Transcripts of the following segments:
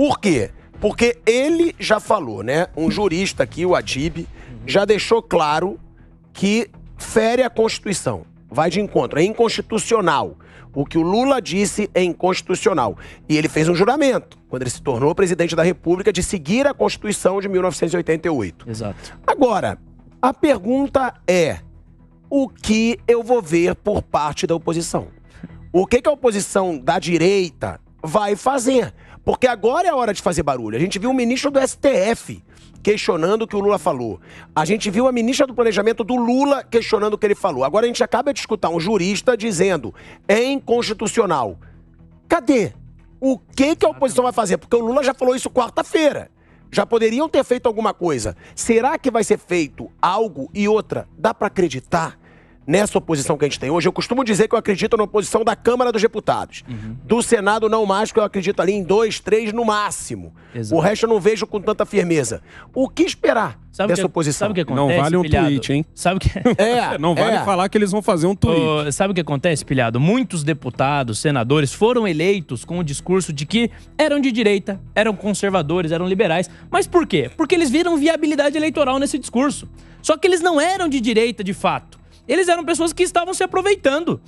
Por quê? Porque ele já falou, né? Um jurista aqui, o Adib, já deixou claro que fere a Constituição. Vai de encontro, é inconstitucional. O que o Lula disse é inconstitucional. E ele fez um juramento, quando ele se tornou presidente da República, de seguir a Constituição de 1988. Exato. Agora, a pergunta é: o que eu vou ver por parte da oposição? O que a oposição da direita vai fazer? Porque agora é a hora de fazer barulho. A gente viu o ministro do STF questionando o que o Lula falou. A gente viu a ministra do Planejamento do Lula questionando o que ele falou. Agora a gente acaba de escutar um jurista dizendo é inconstitucional. Cadê? O que a oposição vai fazer? Porque o Lula já falou isso quarta-feira. Já poderiam ter feito alguma coisa. Será que vai ser feito algo? E outra, dá pra acreditar nessa oposição que a gente tem hoje? Eu costumo dizer que eu acredito na oposição da Câmara dos Deputados. Do Senado não mais, que eu acredito ali em 2, 3 no máximo. Exato. O resto eu não vejo com tanta firmeza. O que esperar dessa oposição? Sabe o que acontece, Não vale um Pilhado? tweet, hein? Sabe o que... Não vale falar que eles vão fazer um tweet. Sabe o que acontece, Pilhado? Muitos deputados, senadores foram eleitos com o discurso de que eram de direita, eram conservadores, eram liberais. Mas por quê? Porque eles viram viabilidade eleitoral nesse discurso. Só que eles não eram de direita de fato. Eles eram pessoas que estavam se aproveitando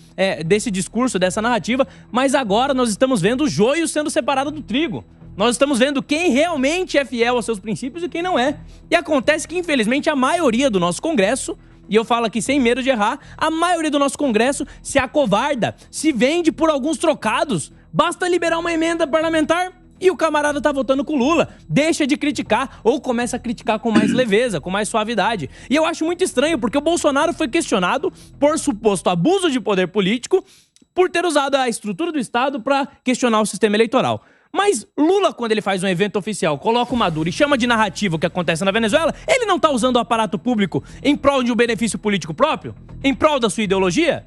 desse discurso, dessa narrativa, mas agora nós estamos vendo o joio sendo separado do trigo. Nós estamos vendo quem realmente é fiel aos seus princípios e quem não é. E acontece que, infelizmente, a maioria do nosso Congresso, e eu falo aqui sem medo de errar, a maioria do nosso Congresso se acovarda, se vende por alguns trocados. Basta liberar uma emenda parlamentar e o camarada tá votando com o Lula. Deixa de criticar ou começa a criticar com mais leveza, com mais suavidade. E eu acho muito estranho, porque o Bolsonaro foi questionado por suposto abuso de poder político por ter usado a estrutura do Estado para questionar o sistema eleitoral. Mas Lula, quando ele faz um evento oficial, coloca o Maduro e chama de narrativa o que acontece na Venezuela, ele não tá usando o aparato público em prol de um benefício político próprio? Em prol da sua ideologia?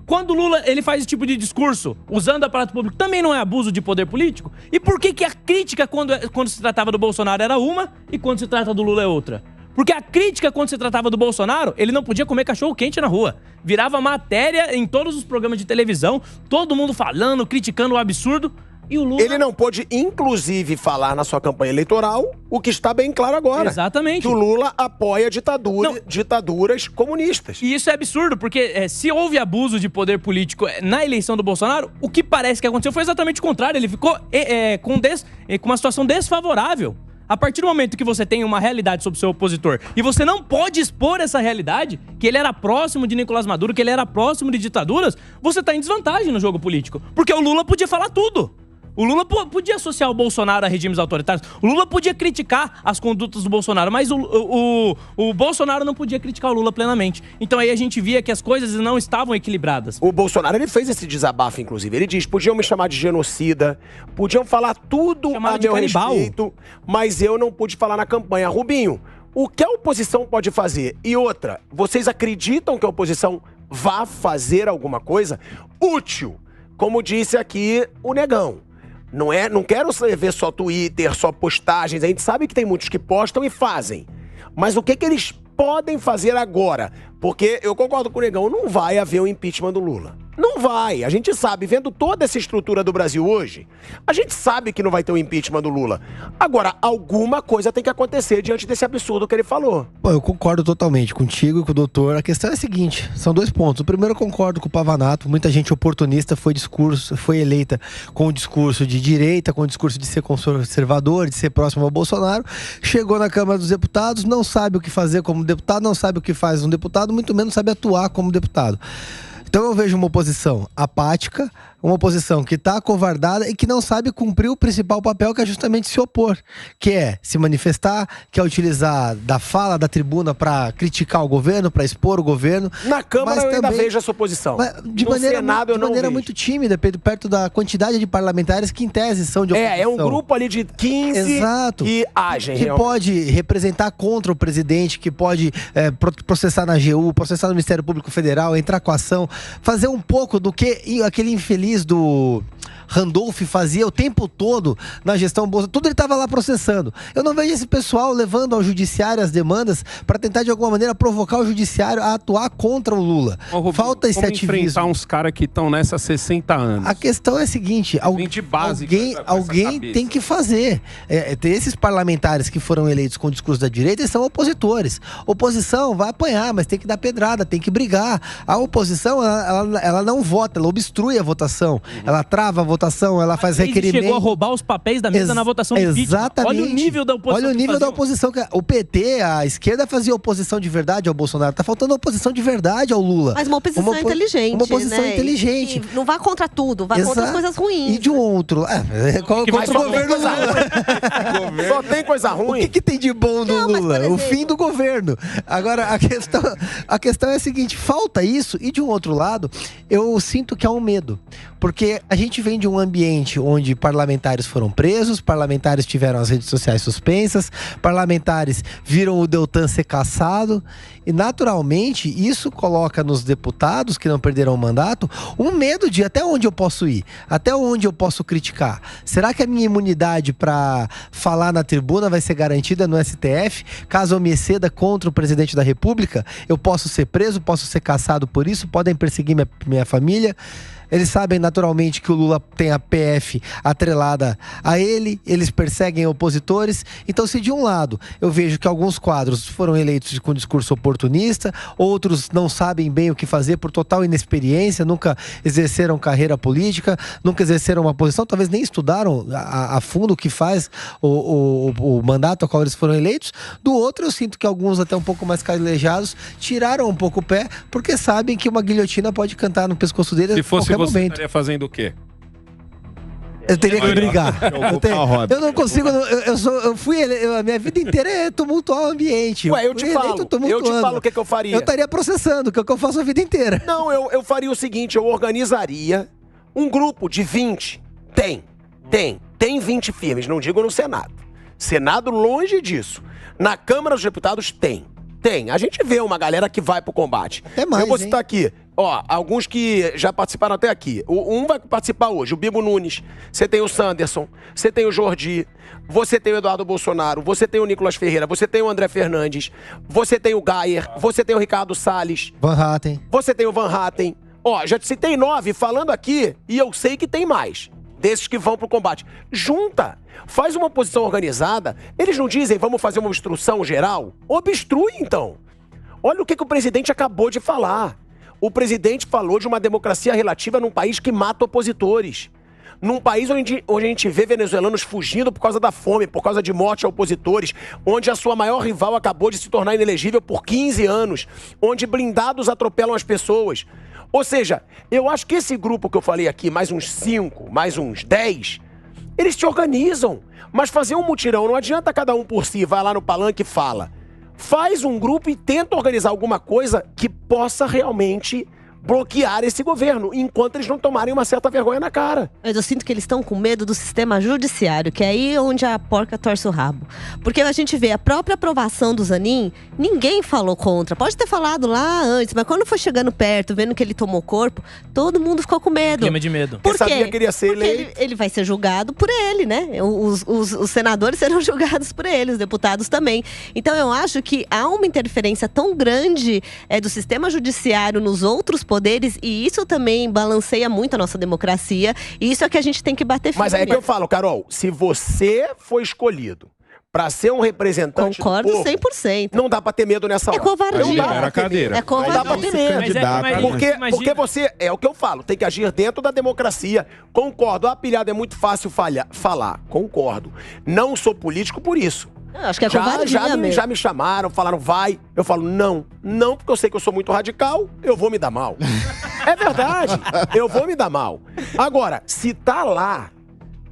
Quando o Lula ele faz esse tipo de discurso, usando o aparato público, também não é abuso de poder político? E por que a crítica quando se tratava do Bolsonaro era uma e quando se trata do Lula é outra? Porque a crítica quando se tratava do Bolsonaro, ele não podia comer cachorro quente na rua. Virava matéria em todos os programas de televisão, todo mundo falando, criticando o absurdo. E o Lula... Ele não pôde, inclusive, falar na sua campanha eleitoral o que está bem claro agora. Exatamente. Que o Lula apoia ditaduras comunistas. E isso é absurdo, porque se houve abuso de poder político na eleição do Bolsonaro, o que parece que aconteceu foi exatamente o contrário. Ele ficou com uma situação desfavorável. A partir do momento que você tem uma realidade sobre o seu opositor e você não pode expor essa realidade, que ele era próximo de Nicolás Maduro, que ele era próximo de ditaduras, você tá em desvantagem no jogo político. Porque o Lula podia falar tudo. O Lula podia associar o Bolsonaro a regimes autoritários. O Lula podia criticar as condutas do Bolsonaro, mas o Bolsonaro não podia criticar o Lula plenamente. Então aí a gente via que as coisas não estavam equilibradas. O Bolsonaro, ele fez esse desabafo, inclusive. Ele diz, podiam me chamar de genocida, podiam falar tudo a meu respeito, mas eu não pude falar na campanha. Rubinho, o que a oposição pode fazer? E outra, vocês acreditam que a oposição vá fazer alguma coisa útil? Como disse aqui o Negão. Não quero ver só Twitter, só postagens. A gente sabe que tem muitos que postam e fazem. Mas o que eles podem fazer agora? Porque eu concordo com o Negão, não vai haver um impeachment do Lula. Não vai. A gente sabe, vendo toda essa estrutura do Brasil hoje, a gente sabe que não vai ter um impeachment do Lula. Agora, alguma coisa tem que acontecer diante desse absurdo que ele falou. Pô, eu concordo totalmente contigo e com o doutor. A questão é a seguinte, são 2 pontos. O primeiro, eu concordo com o Pavanato. Muita gente oportunista foi eleita com o discurso de direita, com o discurso de ser conservador, de ser próximo ao Bolsonaro. Chegou na Câmara dos Deputados, não sabe o que fazer como deputado, não sabe o que faz um deputado, muito menos sabe atuar como deputado. Então eu vejo uma oposição apática, uma oposição que está acovardada e que não sabe cumprir o principal papel, que é justamente se opor, que é se manifestar, que é utilizar da fala, da tribuna para criticar o governo, para expor o governo. Na Câmara eu ainda vejo essa oposição. De maneira muito tímida, perto da quantidade de parlamentares que em tese são de oposição. É um grupo ali de 15 que agem. Que pode representar contra o presidente, que pode processar na AGU, processar no Ministério Público Federal, entrar com ação, fazer um pouco do que aquele infeliz do Randolph fazia o tempo todo na gestão Bolsonaro. Tudo ele estava lá processando. Eu não vejo esse pessoal levando ao judiciário as demandas para tentar de alguma maneira provocar o judiciário a atuar contra o Lula. Rubinho, falta esse ativismo. Enfrentar uns caras que estão nessa há 60 anos. A questão é a seguinte, alguém tem que fazer. Tem esses parlamentares que foram eleitos com o discurso da direita, eles são opositores. Oposição vai apanhar, mas tem que dar pedrada, tem que brigar. A oposição, ela não vota, ela obstrui a votação. Ela trava a votação, ela faz requerimento. Chegou a roubar os papéis da mesa na votação de impeachment. Exatamente. Olha o nível da oposição. Olha o nível da oposição. O PT, a esquerda fazia oposição de verdade ao Bolsonaro. Tá faltando oposição de verdade ao Lula. Mas uma oposição inteligente. Uma oposição inteligente. E não vá contra tudo, vá contra as coisas ruins. E de um outro. Contra o governo Lula. Só tem coisa ruim. O que tem de bom no Lula? O fim do governo. Agora, a questão é a seguinte: falta isso, e de um outro lado, eu sinto que há um medo. Porque a gente vem de um ambiente onde parlamentares foram presos, parlamentares tiveram as redes sociais suspensas, parlamentares viram o Deltan ser cassado. E naturalmente isso coloca nos deputados que não perderam o mandato um medo de até onde eu posso ir, até onde eu posso criticar. Será que a minha imunidade para falar na tribuna vai ser garantida no STF? Caso eu me exceda contra o presidente da República, eu posso ser preso, posso ser cassado por isso, podem perseguir minha família. Eles sabem naturalmente que o Lula tem a PF atrelada a ele, eles perseguem opositores. Então, se de um lado eu vejo que alguns quadros foram eleitos com discurso oportunista, outros não sabem bem o que fazer por total inexperiência, nunca exerceram carreira política, nunca exerceram uma posição, talvez nem estudaram a fundo o que faz o mandato ao qual eles foram eleitos. Do outro, eu sinto que alguns até um pouco mais calejados tiraram um pouco o pé, porque sabem que uma guilhotina pode cantar no pescoço deles. Se fosse você, momento. Estaria fazendo o quê? Eu teria que brigar. Eu não consigo. A minha vida inteira é tumultuar o ambiente. Ué, eu te falo o que eu faria. Eu estaria processando, que é o que eu faço a vida inteira. Não, eu faria o seguinte: eu organizaria um grupo de 20. Tem 20 firmes, não digo no Senado. Senado longe disso. Na Câmara dos Deputados tem. A gente vê uma galera que vai pro combate. Até mais, eu vou citar aqui, alguns que já participaram até aqui. Um vai participar hoje, o Bibo Nunes. Você tem o Sanderson, você tem o Jordi, você tem o Eduardo Bolsonaro, você tem o Nicolas Ferreira, você tem o André Fernandes, você tem o Gayer, você tem o Ricardo Salles. Van Hatten. Você tem o Van Hatten. Já te citei 9 falando aqui e eu sei que tem mais. Desses que vão pro combate. Junta! Faz uma oposição organizada. Eles não dizem, vamos fazer uma obstrução geral? Obstrui, então. Olha o que o presidente acabou de falar. O presidente falou de uma democracia relativa num país que mata opositores. Num país onde a gente vê venezuelanos fugindo por causa da fome, por causa de morte a opositores, onde a sua maior rival acabou de se tornar inelegível por 15 anos, onde blindados atropelam as pessoas. Ou seja, eu acho que esse grupo que eu falei aqui, mais uns 5, mais uns 10, eles se organizam. Mas fazer um mutirão, não adianta cada um por si, vai lá no palanque e fala. Faz um grupo e tenta organizar alguma coisa que possa realmente bloquear esse governo, enquanto eles não tomarem uma certa vergonha na cara. Mas eu sinto que eles estão com medo do sistema judiciário, que é aí onde a porca torce o rabo. Porque a gente vê a própria aprovação do Zanin, ninguém falou contra. Pode ter falado lá antes, mas quando foi chegando perto, vendo que ele tomou corpo, todo mundo ficou com medo. Clima de medo. Por quê? Sabia que ele ia ser eleito. Ele vai ser julgado por ele, né? Os senadores serão julgados por ele, os deputados também. Então eu acho que há uma interferência tão grande do sistema judiciário nos outros poderes, e isso também balanceia muito a nossa democracia, e isso é que a gente tem que bater firme. Mas aí é que eu falo, Carol, se você foi escolhido pra ser um representante Concordo do povo, 100%. Não dá pra ter medo nessa hora. É covardia. Não dá Libera a cadeira. É covardia. Não dá pra ter medo. Porque você, é o que eu falo, tem que agir dentro da democracia. Concordo, a pilhada é muito fácil falar. Concordo. Não sou político por isso. Eu acho que é covardia mesmo. Já me chamaram, falaram, vai. Eu falo, não, porque eu sei que eu sou muito radical, eu vou me dar mal. É verdade, eu vou me dar mal. Agora, se tá lá,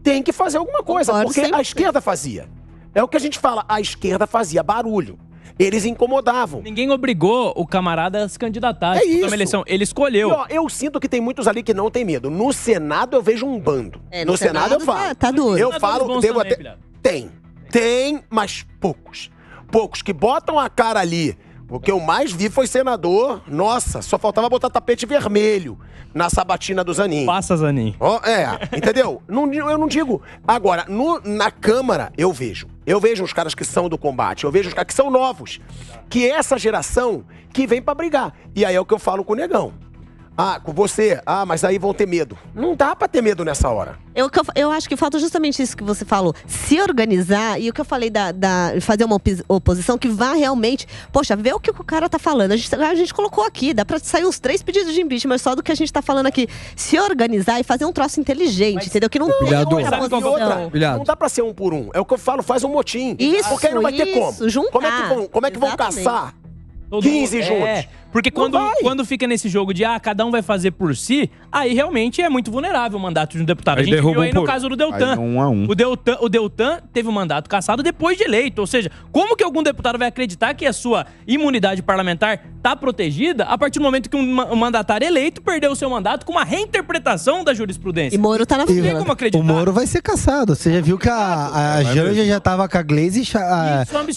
tem que fazer alguma coisa, Concordo, porque sempre. a esquerda fazia. É o que a gente fala, a esquerda fazia barulho. Eles incomodavam. Ninguém obrigou o camarada a se candidatar. É isso. Uma eleição. Ele escolheu. E, eu sinto que tem muitos ali que não tem medo. No Senado eu vejo um bando. No Senado eu falo. Tá duro. Eu falo, devo até... Tem, mas poucos. Poucos que botam a cara ali O que eu mais vi foi senador. Nossa, só faltava botar tapete vermelho na sabatina do Zanin. Passa, Zanin. Entendeu? Eu não digo. Agora, na Câmara, eu vejo. Eu vejo os caras que são do combate, eu vejo os caras que são novos. Que é essa geração que vem pra brigar. E aí é o que eu falo com o Negão. Com você, mas aí vão ter medo. Não dá pra ter medo nessa hora. Eu acho que falta justamente isso que você falou. Se organizar, e o que eu falei fazer uma oposição que vá realmente... Poxa, ver o que o cara tá falando. A gente colocou aqui, dá pra sair uns 3 pedidos de impeachment só do que a gente tá falando aqui. Se organizar e fazer um troço inteligente, entendeu? Que não tem não dá pra ser um por um. É o que eu falo, faz um motim. Isso, porque aí não vai ter como. Juntar. Como é que vão caçar 15 juntos? Porque quando fica nesse jogo de cada um vai fazer por si, aí realmente é muito vulnerável o mandato de um deputado. Aí a gente viu aí no por... caso do Deltan. Aí 1 a 1. O Deltan teve o mandato cassado depois de eleito. Ou seja, como que algum deputado vai acreditar que a sua imunidade parlamentar tá protegida a partir do momento que um mandatário eleito perdeu o seu mandato com uma reinterpretação da jurisprudência? E Moro tá na Não tem como acreditar. O Moro vai ser cassado. Você já viu que a Janja já tava com a Glaze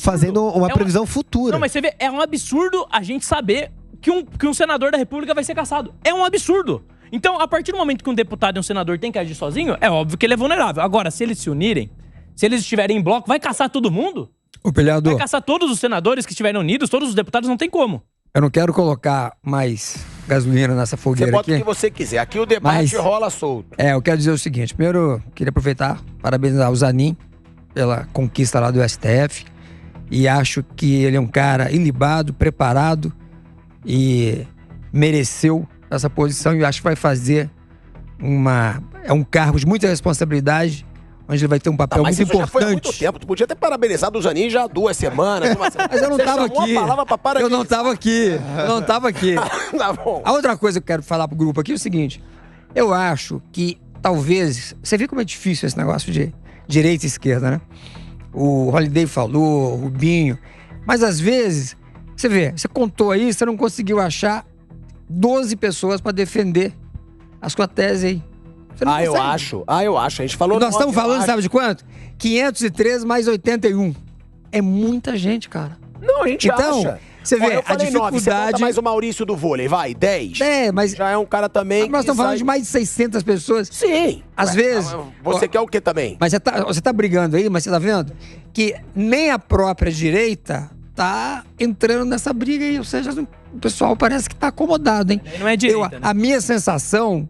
fazendo uma previsão futura. Não, mas você vê, é um absurdo a gente saber que um senador da República vai ser cassado. É um absurdo. Então, a partir do momento que um deputado e um senador têm que agir sozinho, é óbvio que ele é vulnerável. Agora, se eles se unirem, se eles estiverem em bloco, vai caçar todo mundo? Vai caçar todos os senadores que estiverem unidos, todos os deputados, não tem como. Eu não quero colocar mais gasolina nessa fogueira aqui. Você bota o que você quiser. Aqui o debate rola solto. Eu quero dizer o seguinte. Primeiro, queria aproveitar, parabenizar o Zanin pela conquista lá do STF. E acho que ele é um cara ilibado, preparado e mereceu essa posição. E acho que vai fazer um cargo de muita responsabilidade, onde ele vai ter um papel muito importante. Mas isso já foi há muito tempo. Tu podia ter parabenizado o Zanin já há 2 semanas. Mas eu não tava aqui. Eu não tava aqui. Tá bom. A outra coisa que eu quero falar pro grupo aqui é o seguinte. Eu acho que talvez... Você viu como é difícil esse negócio de direita e esquerda, né? O Holiday falou, o Rubinho. Mas às vezes, você contou aí, você não conseguiu achar 12 pessoas pra defender a sua tese aí. Eu acho. A gente falou... Nós estamos falando, sabe de quanto? 503 mais 81. É muita gente, cara. Não, a gente acha. Você vê, a dificuldade... Você bota mais o Maurício do vôlei, vai, 10. Mas... Já é um cara também... Nós estamos falando de mais de 600 pessoas. Sim. Às vezes... Você quer o quê também? Mas você tá brigando aí, mas você tá vendo que nem a própria direita tá entrando nessa briga aí. Ou seja, o pessoal parece que tá acomodado, hein? Não é direita, né? A minha sensação,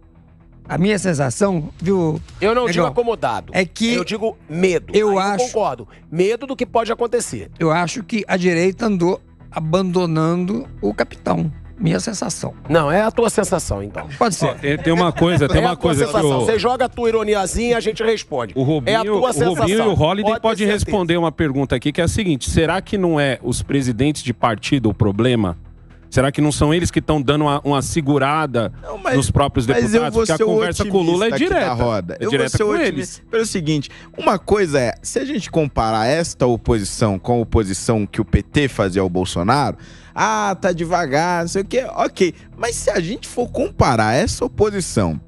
viu? Eu não digo acomodado. É que... Eu digo medo. Eu concordo. Medo do que pode acontecer. Eu acho que a direita andou abandonando o capitão. Minha sensação. Não, é a tua sensação, então. Pode ser. Tem uma coisa que Você joga a tua ironiazinha, a gente responde. O Rubinho e o Holiday pode responder uma pergunta aqui, que é a seguinte. Será que não é os presidentes de partido o problema? Será que não são eles que estão dando uma segurada nos próprios deputados? Porque a conversa com o Lula é direta. Eu vou ser otimista pelo seguinte, uma coisa é, se a gente comparar esta oposição com a oposição que o PT fazia ao Bolsonaro, tá devagar, não sei o quê, ok. Mas se a gente for comparar essa oposição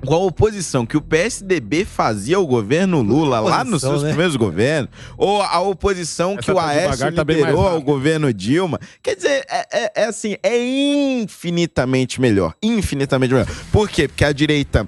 com a oposição que o PSDB fazia ao governo Lula lá nos seus primeiros governos, ou a oposição que o Aécio liderou ao governo Dilma, quer dizer, é infinitamente melhor. Infinitamente melhor. Por quê? Porque a direita...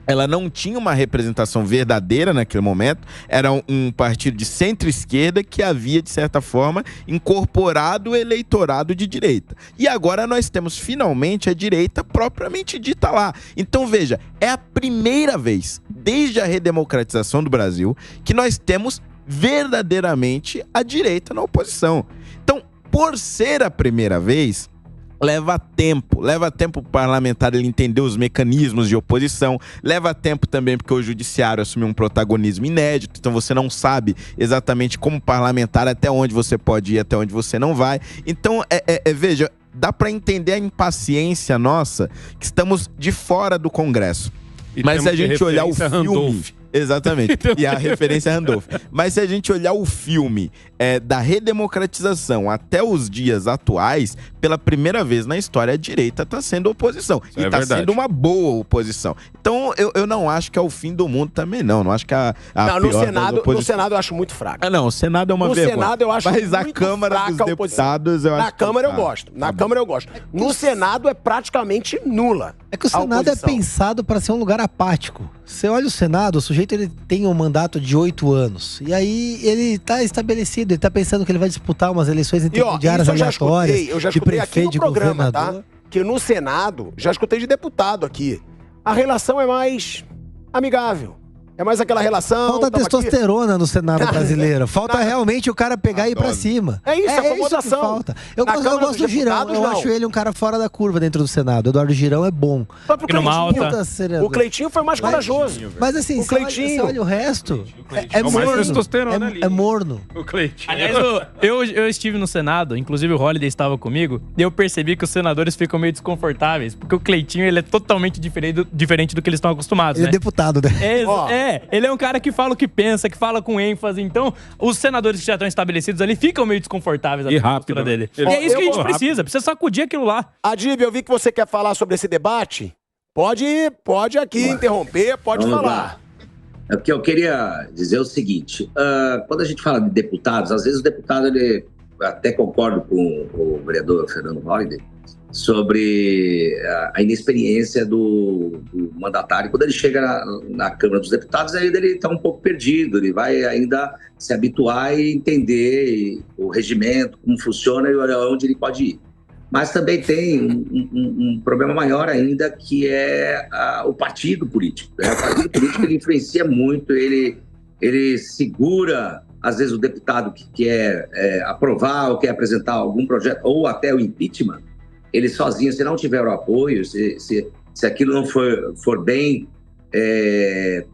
ela não tinha uma representação verdadeira naquele momento, era um partido de centro-esquerda que havia, de certa forma, incorporado o eleitorado de direita. E agora nós temos, finalmente, a direita propriamente dita lá. Então, veja, é a primeira vez, desde a redemocratização do Brasil, que nós temos verdadeiramente a direita na oposição. Então, por ser a primeira vez... leva tempo o parlamentar ele entender os mecanismos de oposição, leva tempo também porque o judiciário assumiu um protagonismo inédito, então você não sabe exatamente como parlamentar até onde você pode ir, até onde você não vai. Então, veja, dá para entender a impaciência nossa que estamos de fora do Congresso. Mas se a gente olhar o filme... Exatamente. E a referência é Randolph. Mas se a gente olhar o filme da redemocratização até os dias atuais, pela primeira vez na história, a direita está sendo oposição. Isso e está sendo uma boa oposição. Então, eu não acho que é o fim do mundo também, não. Não acho que no Senado eu acho muito fraco. Não, o Senado é uma vergonha. No Senado eu acho Mas a Câmara dos Deputados, eu acho. Na Câmara eu gosto. Na Câmara eu gosto. No Senado é praticamente nula. É que o Senado é pensado para ser um lugar apático. Você olha o Senado, o sujeito ele tem um mandato de 8 anos. E aí ele tá estabelecido, ele tá pensando que ele vai disputar umas eleições intermediárias aleatórias. Eu já escutei aqui no programa, tá? Que no Senado, já escutei de deputado aqui, a relação é mais amigável. É mais aquela relação... Falta testosterona no Senado brasileiro. Falta realmente o cara pegar e ir pra cima. É isso, acomodação. Isso que falta. Eu gosto do Girão. Eu acho ele um cara fora da curva dentro do Senado. Eduardo Girão é bom. O Cleitinho foi mais corajoso. Mas assim, você olha o resto, é morno. É morno. O Cleitinho. Aliás, eu estive no Senado, inclusive o Holiday estava comigo, e eu percebi que os senadores ficam meio desconfortáveis, porque o Cleitinho, ele é totalmente diferente do que eles estão acostumados, Ele é deputado, né? Ele é um cara que fala o que pensa, que fala com ênfase. Então, os senadores que já estão estabelecidos ali ficam meio desconfortáveis e rápido dele. E é isso que a gente precisa sacudir aquilo lá. Adib, eu vi que você quer falar sobre esse debate. Pode aqui interromper, pode Vamos falar. Lá. É porque eu queria dizer o seguinte, quando a gente fala de deputados, às vezes o deputado, até concordo com o vereador Fernando Holiday, sobre a inexperiência do mandatário. Quando ele chega na Câmara dos Deputados, ainda ele está um pouco perdido, ele vai ainda se habituar e entender o regimento, como funciona e onde ele pode ir. Mas também tem um problema maior ainda, que é o partido político. Né? O partido político ele influencia muito, ele segura, às vezes, o deputado que quer aprovar ou quer apresentar algum projeto, ou até o impeachment. Ele sozinho, se não tiver o apoio, se aquilo não for bem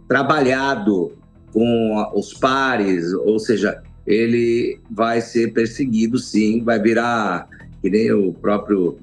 trabalhado com os pares, ou seja, ele vai ser perseguido, sim, vai virar, que nem o próprio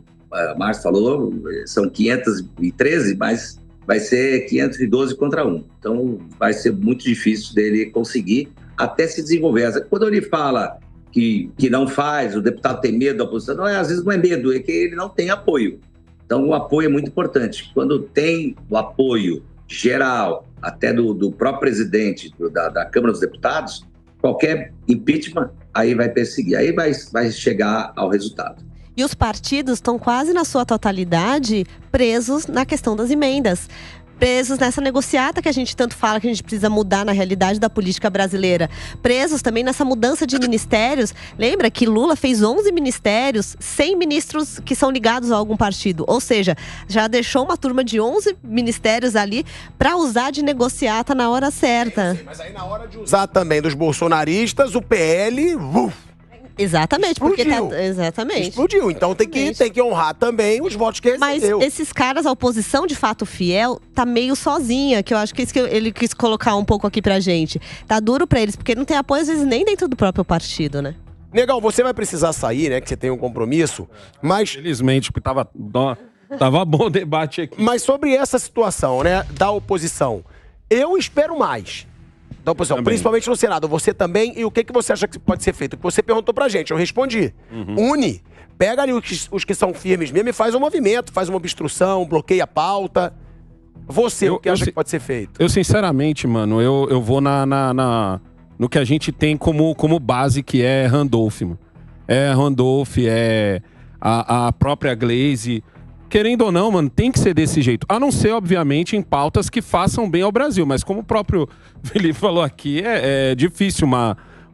Márcio falou, são 513, mas vai ser 512 contra 1. Então, vai ser muito difícil dele conseguir até se desenvolver. Quando ele fala que não faz, o deputado tem medo da oposição, às vezes não é medo, é que ele não tem apoio. Então, o apoio é muito importante. Quando tem o apoio geral, até do próprio presidente da Câmara dos Deputados, qualquer impeachment, aí vai perseguir, aí vai chegar ao resultado. E os partidos estão quase na sua totalidade presos na questão das emendas. Presos nessa negociata que a gente tanto fala que a gente precisa mudar na realidade da política brasileira. Presos também nessa mudança de ministérios. Lembra que Lula fez 11 ministérios, 100 ministros que são ligados a algum partido. Ou seja, já deixou uma turma de 11 ministérios ali para usar de negociata na hora certa. Mas aí na hora de usar também dos bolsonaristas, o PL... Exatamente, explodiu. Porque exatamente. Explodiu, então tem que honrar também os votos que recebeu. Mas esses caras, a oposição de fato fiel, tá meio sozinha, que eu acho que é isso que ele quis colocar um pouco aqui pra gente. Tá duro pra eles, porque não tem apoio às vezes nem dentro do próprio partido, né? Negão, você vai precisar sair, né, que você tem um compromisso, mas... Felizmente, porque tava bom o debate aqui. Mas sobre essa situação, né, da oposição, eu espero mais. Da oposição, também. Principalmente no Senado. Você também, e o que você acha que pode ser feito? O que você perguntou pra gente, eu respondi. Une, pega ali os que são firmes mesmo e faz um movimento, faz uma obstrução, bloqueia a pauta. Você, o que acha que pode ser feito? Eu, sinceramente, mano, eu vou no que a gente tem como base, que é Randolph, mano. É Randolph, é a própria Glaze. Querendo ou não, mano, tem que ser desse jeito. A não ser, obviamente, em pautas que façam bem ao Brasil. Mas como o próprio Felipe falou aqui, é difícil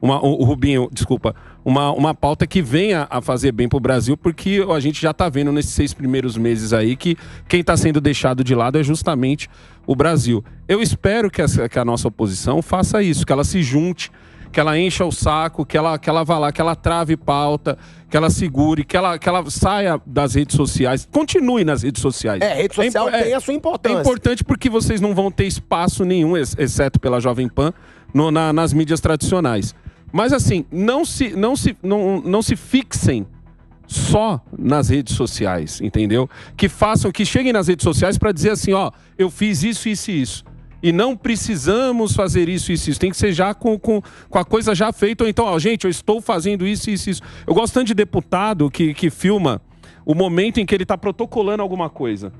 o Rubinho, desculpa, uma pauta que venha a fazer bem pro Brasil, porque a gente já tá vendo nesses 6 primeiros meses aí que quem tá sendo deixado de lado é justamente o Brasil. Eu espero que a nossa oposição faça isso, que ela se junte, que ela encha o saco, que ela vá lá, que ela trave pauta, que ela segure, que ela saia das redes sociais, continue nas redes sociais. Rede social tem a sua importância. É importante porque vocês não vão ter espaço nenhum, exceto pela Jovem Pan, nas mídias tradicionais. Mas assim, não se fixem só nas redes sociais, entendeu? Que cheguem nas redes sociais para dizer assim, ó, eu fiz isso, isso e isso. e não precisamos fazer isso. Tem que ser já com a coisa já feita. Ou então, ó, gente, eu estou fazendo isso. Eu gosto tanto de deputado que filma o momento em que ele está protocolando alguma coisa.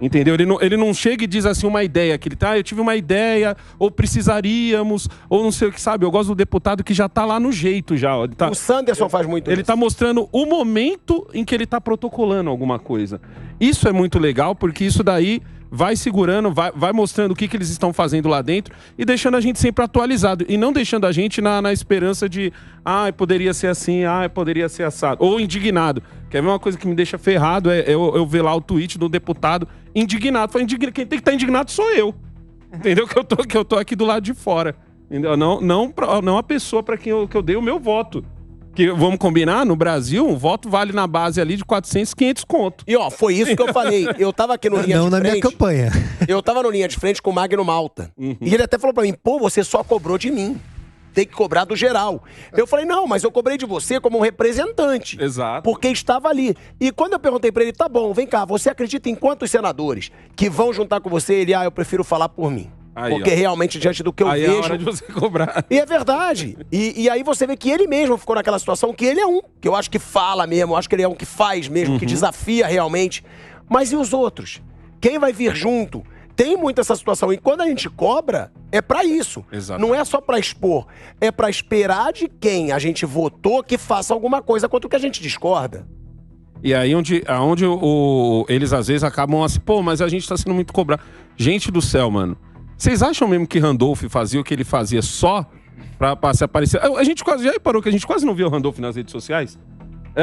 Entendeu? Ele não chega e diz assim uma ideia, que ele tá, eu tive uma ideia, ou precisaríamos, ou não sei o que, sabe? Eu gosto do deputado que já tá lá no jeito já. Ó. O Sanderson faz muito Ele isso. tá mostrando o momento em que ele tá protocolando alguma coisa. Isso é muito legal, porque isso daí vai segurando, vai mostrando o que eles estão fazendo lá dentro e deixando a gente sempre atualizado. E não deixando a gente na esperança de poderia ser assim, poderia ser assado. Ou indignado. Quer ver uma coisa que me deixa ferrado? Eu ver lá o tweet do deputado indignado. Quem tem que estar indignado sou eu. Entendeu? Que eu tô aqui do lado de fora. Entendeu? Não a pessoa para quem eu dei o meu voto. Que, vamos combinar, no Brasil, um voto vale na base ali de 400, 500 conto. E ó, foi isso que eu falei. Eu tava aqui no linha de frente. Não na minha campanha. Eu tava no linha de frente com o Magno Malta. E ele até falou pra mim, pô, você só cobrou de mim. Tem que cobrar do geral. Eu falei, não, mas eu cobrei de você como um representante. Exato. Porque estava ali. E quando eu perguntei pra ele, tá bom, vem cá, você acredita em quantos senadores que vão juntar com você? Ele, eu prefiro falar por mim. Aí, porque ó. realmente, diante do que eu aí vejo... é a hora de você cobrar. E é verdade. E aí você vê que ele mesmo ficou naquela situação que ele é um, que eu acho que fala mesmo, eu acho que ele é um que faz mesmo, que desafia realmente. Mas e os outros? Quem vai vir junto? Tem muito essa situação. E quando a gente cobra, é pra isso. Exato. Não é só pra expor. É pra esperar de quem a gente votou que faça alguma coisa contra o que a gente discorda. E aí aonde eles às vezes acabam assim, pô, mas a gente tá sendo muito cobrado. Gente do céu, mano. Vocês acham mesmo que Randolph fazia o que ele fazia só pra se aparecer? A gente quase já reparou que a gente quase não viu o Randolph nas redes sociais?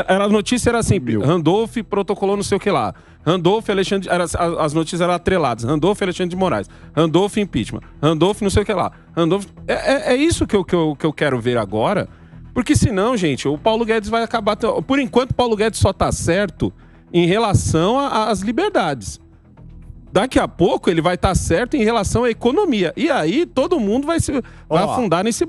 A notícia era sempre, Randolph protocolou não sei o que lá. Randolph, Alexandre... as notícias eram atreladas. Randolph, Alexandre de Moraes. Randolph, impeachment. Randolph, não sei o que lá. Randolph... É isso que eu quero ver agora. Porque senão, gente, o Paulo Guedes vai acabar... Por enquanto, o Paulo Guedes só tá certo em relação às liberdades. Daqui a pouco ele vai estar certo em relação à economia. E aí todo mundo vai afundar nesse